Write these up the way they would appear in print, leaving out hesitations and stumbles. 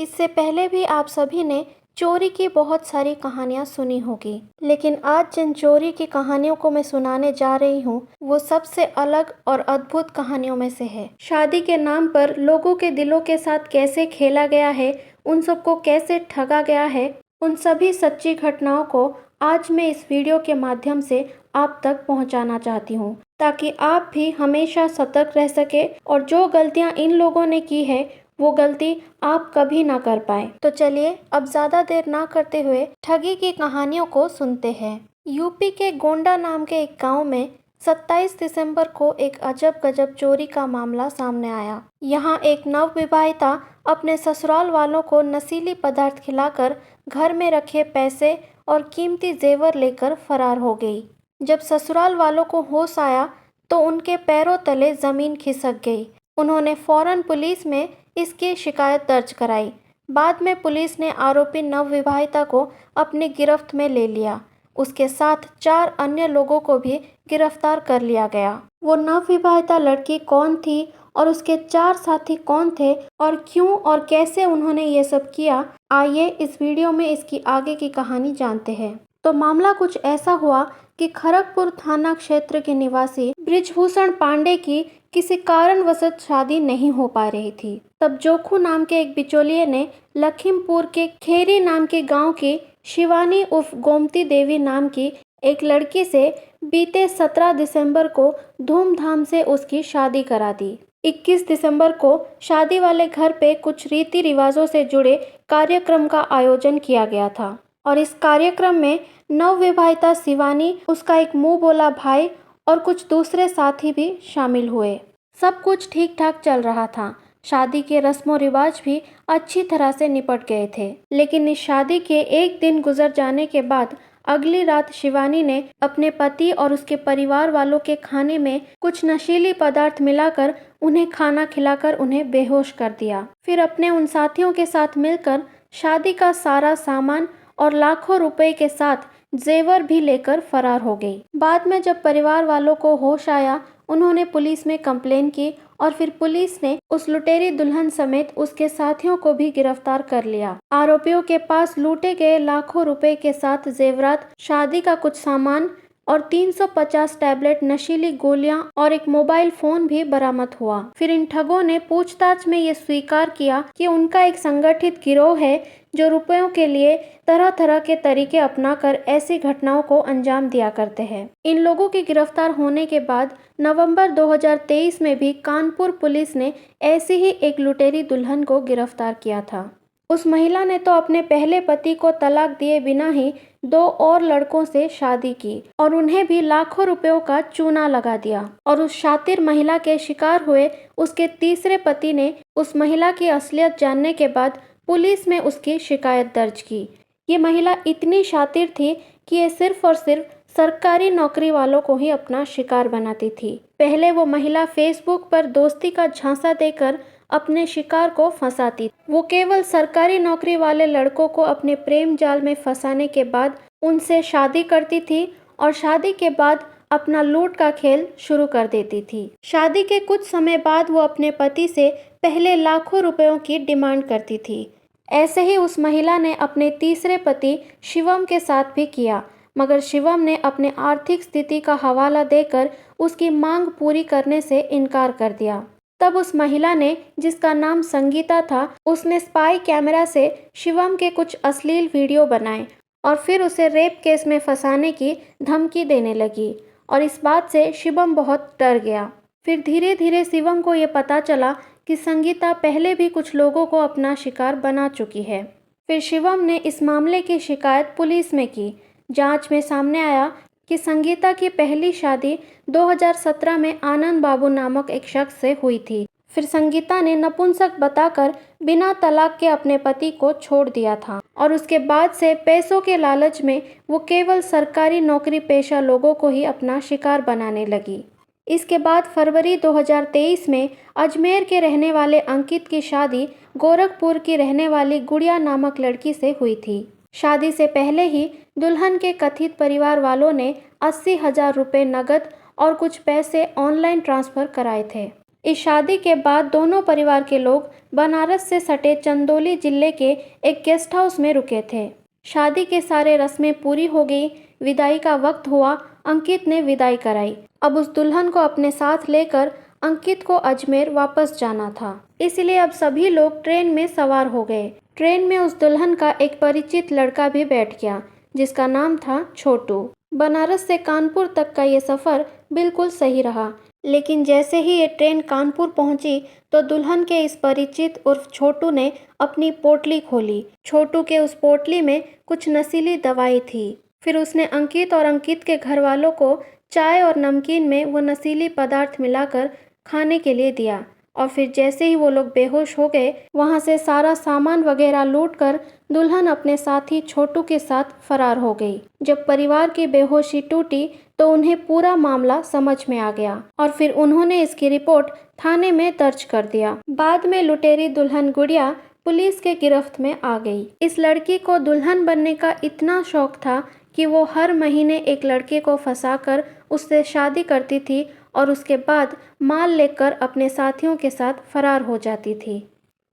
इससे पहले भी आप सभी ने चोरी की बहुत सारी कहानियां सुनी होगी, लेकिन आज जिन चोरी की कहानियों को मैं सुनाने जा रही हूँ वो सबसे अलग और अद्भुत कहानियों में से है। शादी के नाम पर लोगों के दिलों के साथ कैसे खेला गया है, उन सबको कैसे ठगा गया है, उन सभी सच्ची घटनाओं को आज मैं इस वीडियो के माध्यम से आप तक पहुंचाना चाहती हूं, ताकि आप भी हमेशा सतर्क रह सके और जो गलतियां इन लोगों ने की है वो गलती आप कभी ना कर पाए। तो चलिए अब ज़्यादा देर ना करते हुए ठगी की कहानियों को सुनते हैं। यूपी के गोंडा नाम के एक गांव में 27 दिसंबर को एक अजब गजब चोरी का मामला सामने आया। यहाँ एक नवविवाहिता अपने ससुराल वालों को नशीली पदार्थ खिलाकर घर में रखे पैसे और कीमती जेवर लेकर फरार हो गई। जब ससुराल वालों को होश आया तो उनके पैरों तले जमीन खिसक गई। उन्होंने फौरन पुलिस में इसकी शिकायत दर्ज कराई। बाद में पुलिस ने आरोपी नवविवाहिता को अपनी गिरफ्त में ले लिया। उसके साथ 4 अन्य लोगों को भी गिरफ्तार कर लिया गया। वो नवविवाहिता लड़की कौन थी और उसके 4 साथी कौन थे और क्यों और कैसे उन्होंने ये सब किया, आइए इस वीडियो में इसकी आगे की कहानी जानते हैं। तो मामला कुछ ऐसा हुआ कि खड़गपुर थाना क्षेत्र के निवासी बृजभूषण पांडे की किसी कारणवश शादी नहीं हो पा रही थी। तब जोखू नाम के एक बिचौलिए ने लखीमपुर के खेरी नाम के गांव की शिवानी उर्फ गोमती देवी नाम की एक लड़की से बीते 17 दिसंबर को धूमधाम से उसकी शादी करा दी। 21 दिसंबर को शादी वाले घर पे कुछ रीति रिवाजों से जुड़े कार्यक्रम का आयोजन किया गया था और इस कार्यक्रम में नवविवाहिता शिवानी, उसका एक मुंह बोला भाई और कुछ दूसरे साथी भी शामिल हुए। सब कुछ ठीक ठाक चल रहा था। शादी के रस्मों रिवाज भी अच्छी तरह से निपट गए थे, लेकिन इस शादी के एक दिन गुजर जाने के बाद अगली रात शिवानी ने अपने पति और उसके परिवार वालों के खाने में कुछ नशीली पदार्थ मिलाकर उन्हें खाना खिलाकर उन्हें बेहोश कर दिया। फिर अपने उन साथियों के साथ मिलकर शादी का सारा सामान और लाखों रुपए के साथ जेवर भी लेकर फरार हो गई। बाद में जब परिवार वालों को होश आया, उन्होंने पुलिस में कंप्लेन की और फिर पुलिस ने उस लुटेरी दुल्हन समेत उसके साथियों को भी गिरफ्तार कर लिया। आरोपियों के पास लूटे गए लाखों रुपए के साथ जेवरात, शादी का कुछ सामान और 350 टैबलेट नशीली गोलियां और एक मोबाइल फोन भी बरामद हुआ। फिर इन ठगों ने पूछताछ में ये स्वीकार किया कि उनका एक संगठित गिरोह है जो रुपयों के लिए तरह तरह के तरीके अपनाकर ऐसी घटनाओं को अंजाम दिया करते हैं। इन लोगों के गिरफ्तार होने के बाद नवंबर 2023 में भी कानपुर पुलिस ने ऐसी ही एक लुटेरी दुल्हन को गिरफ्तार किया था। उस महिला ने तो अपने पहले पति को तलाक दिए बिना ही 2 और लड़कों से शादी की और उन्हें भी लाखों रुपयों का चूना लगा दिया। और उस शातिर महिला के शिकार हुए उसके तीसरे पति ने उस महिला की असलियत जानने के बाद पुलिस में उसकी शिकायत दर्ज की। ये महिला इतनी शातिर थी कि ये सिर्फ और सिर्फ सरकारी नौकरी वालों को ही अपना शिकार बनाती थी। पहले वो महिला फेसबुक पर दोस्ती का झांसा देकर अपने शिकार को फंसाती। वो केवल सरकारी नौकरी वाले लड़कों को अपने प्रेम जाल में फंसाने के बाद उनसे शादी करती थी और शादी के बाद अपना लूट का खेल शुरू कर देती थी। शादी के कुछ समय बाद वो अपने पति से पहले लाखों रुपयों की डिमांड करती थी। ऐसे ही उस महिला ने अपने तीसरे पति शिवम के साथ भी किया, मगर शिवम ने अपने आर्थिक स्थिति का हवाला देकर उसकी मांग पूरी करने से इनकार कर दिया। तब उस महिला ने, जिसका नाम संगीता था, उसने स्पाई कैमरा से शिवम के कुछ अश्लील वीडियो बनाए और फिर उसे रेप केस में फंसाने की धमकी देने लगी और इस बात से शिवम बहुत डर गया। फिर धीरे धीरे शिवम को ये पता चला कि संगीता पहले भी कुछ लोगों को अपना शिकार बना चुकी है। फिर शिवम ने इस मामले की शिकायत पुलिस में की। जांच में सामने आया कि संगीता की पहली शादी 2017 में आनंद बाबू नामक एक शख्स से हुई थी। फिर संगीता ने नपुंसक बताकर बिना तलाक के अपने पति को छोड़ दिया था और उसके बाद से पैसों के लालच में वो केवल सरकारी नौकरी पेशा लोगों को ही अपना शिकार बनाने लगी। इसके बाद फरवरी 2023 में अजमेर के रहने वाले अंकित की शादी गोरखपुर की रहने वाली गुड़िया नामक लड़की से हुई थी। शादी से पहले ही दुल्हन के कथित परिवार वालों ने 80,000 रुपये नकद और कुछ पैसे ऑनलाइन ट्रांसफर कराए थे। इस शादी के बाद दोनों परिवार के लोग बनारस से सटे चंदौली जिले के एक गेस्ट हाउस में रुके थे। शादी के सारे रस्में पूरी हो गई, विदाई का वक्त हुआ। अंकित ने विदाई कराई। अब उस दुल्हन को अपने साथ लेकर अंकित को अजमेर वापस जाना था, इसलिए अब सभी लोग ट्रेन में सवार हो गए। ट्रेन में उस दुल्हन का एक परिचित लड़का भी बैठ गया, जिसका नाम था छोटू। बनारस से कानपुर तक का ये सफ़र बिल्कुल सही रहा, लेकिन जैसे ही ये ट्रेन कानपुर पहुंची तो दुल्हन के इस परिचित उर्फ छोटू ने अपनी पोटली खोली। छोटू के उस पोटली में कुछ नशीली दवाई थी। फिर उसने अंकित और अंकित के घर वालों को चाय और नमकीन में वो नशीली पदार्थ मिलाकर खाने के लिए दिया, और फिर जैसे ही वो लोग बेहोश हो गए, वहाँ से सारा सामान वगैरह लूटकर दुल्हन अपने साथी छोटू के साथ फरार हो गई। जब परिवार की बेहोशी टूटी तो उन्हें पूरा मामला समझ में आ गया, और फिर उन्होंने इसकी रिपोर्ट थाने में दर्ज कर दिया। बाद में लुटेरी दुल्हन गुड़िया पुलिस के गिरफ्त में आ गई। इस लड़की को दुल्हन बनने का इतना शौक था कि वो हर महीने एक लड़के को फंसाकर उससे शादी करती थी और उसके बाद माल लेकर अपने साथियों के साथ फरार हो जाती थी।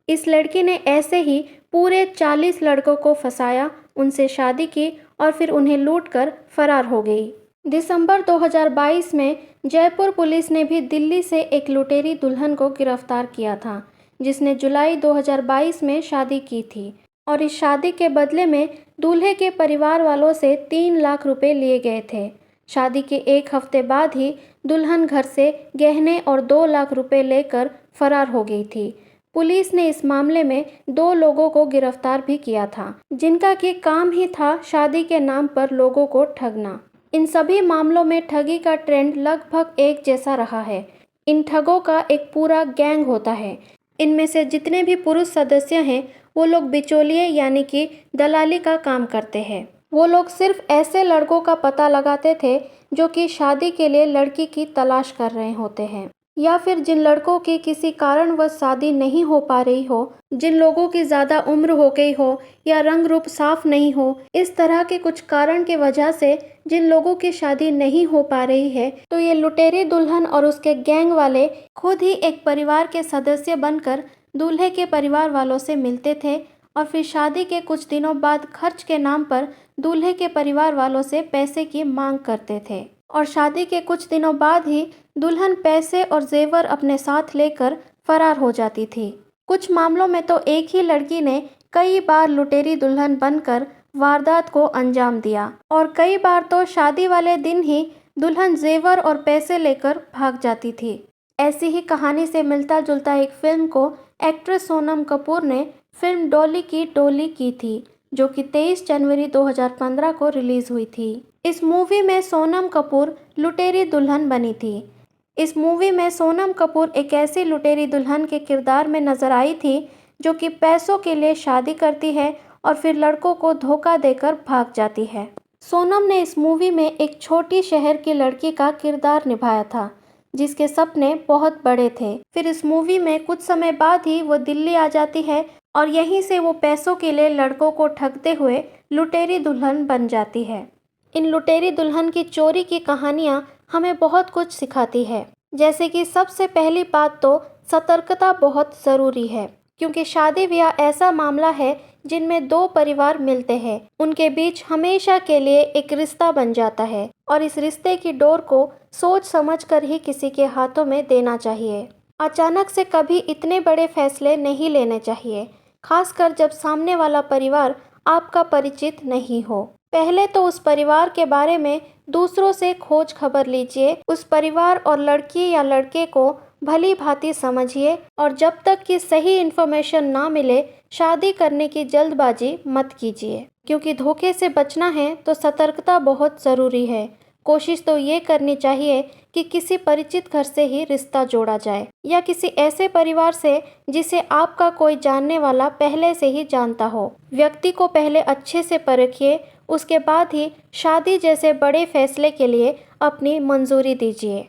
इस लड़की ने ऐसे ही पूरे 40 लड़कों को फंसाया, उनसे शादी की और फिर उन्हें लूटकर फरार हो गई। दिसंबर 2022 में जयपुर पुलिस ने भी दिल्ली से एक लुटेरी दुल्हन को गिरफ्तार किया था, जिसने जुलाई 2022 में शादी की थी, और इस शादी के बदले में दूल्हे के परिवार वालों से 3 लाख रुपए लिए गए थे। शादी के एक हफ्ते बाद ही दुल्हन घर से गहने और 2 लाख रुपए लेकर फरार हो गई थी। पुलिस ने इस मामले में 2 लोगों को गिरफ्तार भी किया था, जिनका कि काम ही था शादी के नाम पर लोगों को ठगना। इन सभी मामलों में ठगी का ट्रेंड लगभग एक जैसा रहा है। इन ठगों का एक पूरा गैंग होता है। इनमें से जितने भी पुरुष सदस्य हैं वो लोग बिचौलिए यानी कि दलाली का काम करते हैं। वो लोग सिर्फ ऐसे लड़कों का पता लगाते थे जो कि शादी के लिए लड़की की तलाश कर रहे होते हैं, या फिर जिन लड़कों की किसी कारणवश शादी नहीं हो पा रही हो, जिन लोगों की ज़्यादा उम्र हो गई हो या रंग रूप साफ नहीं हो, इस तरह के कुछ कारण के वजह से जिन लोगों की शादी नहीं हो पा रही है, तो ये लुटेरी दुल्हन और उसके गैंग वाले खुद ही एक परिवार के सदस्य बनकर दूल्हे के परिवार वालों से मिलते थे, और फिर शादी के कुछ दिनों बाद खर्च के नाम पर दूल्हे के परिवार वालों से पैसे की मांग करते थे, और शादी के कुछ दिनों बाद ही दुल्हन पैसे और जेवर अपने साथ लेकर फरार हो जाती थी। कुछ मामलों में तो एक ही लड़की ने कई बार लुटेरी दुल्हन बनकर वारदात को अंजाम दिया, और कई बार तो शादी वाले दिन ही दुल्हन जेवर और पैसे लेकर भाग जाती थी। ऐसी ही कहानी से मिलता जुलता एक फिल्म को एक्ट्रेस सोनम कपूर ने फिल्म डॉली की डोली की थी, जो कि 23 जनवरी 2015 को रिलीज हुई थी। इस मूवी में सोनम कपूर लुटेरी दुल्हन बनी थी। इस मूवी में सोनम कपूर एक ऐसी लुटेरी दुल्हन के किरदार में नजर आई थी जो कि पैसों के लिए शादी करती है और फिर लड़कों को धोखा देकर भाग जाती है। सोनम ने इस मूवी में एक छोटी शहर की लड़की का किरदार निभाया था, जिसके सपने बहुत बड़े थे। फिर इस मूवी में कुछ समय बाद ही वो दिल्ली आ जाती है और यहीं से वो पैसों के लिए लड़कों को ठगते हुए लुटेरी दुल्हन बन जाती है। इन लुटेरी दुल्हन की चोरी की कहानियाँ हमें बहुत कुछ सिखाती है, जैसे कि सबसे पहली बात तो सतर्कता बहुत ज़रूरी है, क्योंकि शादी ब्याह ऐसा मामला है जिनमें 2 परिवार मिलते हैं, उनके बीच हमेशा के लिए एक रिश्ता बन जाता है, और इस रिश्ते की डोर को सोच समझ कर ही किसी के हाथों में देना चाहिए। अचानक से कभी इतने बड़े फैसले नहीं लेने चाहिए, खासकर जब सामने वाला परिवार आपका परिचित नहीं हो। पहले तो उस परिवार के बारे में दूसरों से खोज खबर लीजिए, उस परिवार और लड़की या लड़के को भली भांति समझिए, और जब तक कि सही इन्फॉर्मेशन ना मिले शादी करने की जल्दबाजी मत कीजिए, क्योंकि धोखे से बचना है तो सतर्कता बहुत ज़रूरी है। कोशिश तो ये करनी चाहिए कि किसी परिचित घर से ही रिश्ता जोड़ा जाए, या किसी ऐसे परिवार से जिसे आपका कोई जानने वाला पहले से ही जानता हो। व्यक्ति को पहले अच्छे से परखिए, उसके बाद ही शादी जैसे बड़े फैसले के लिए अपनी मंजूरी दीजिए।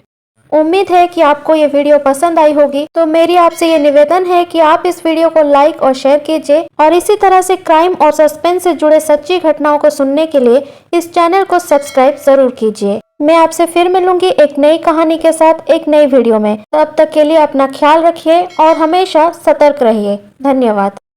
उम्मीद है कि आपको ये वीडियो पसंद आई होगी, तो मेरी आपसे ये निवेदन है कि आप इस वीडियो को लाइक और शेयर कीजिए, और इसी तरह से क्राइम और सस्पेंस से जुड़े सच्ची घटनाओं को सुनने के लिए इस चैनल को सब्सक्राइब जरूर कीजिए। मैं आपसे फिर मिलूंगी एक नई कहानी के साथ एक नई वीडियो में। तब तक के लिए अपना ख्याल रखिए और हमेशा सतर्क रहिए। धन्यवाद।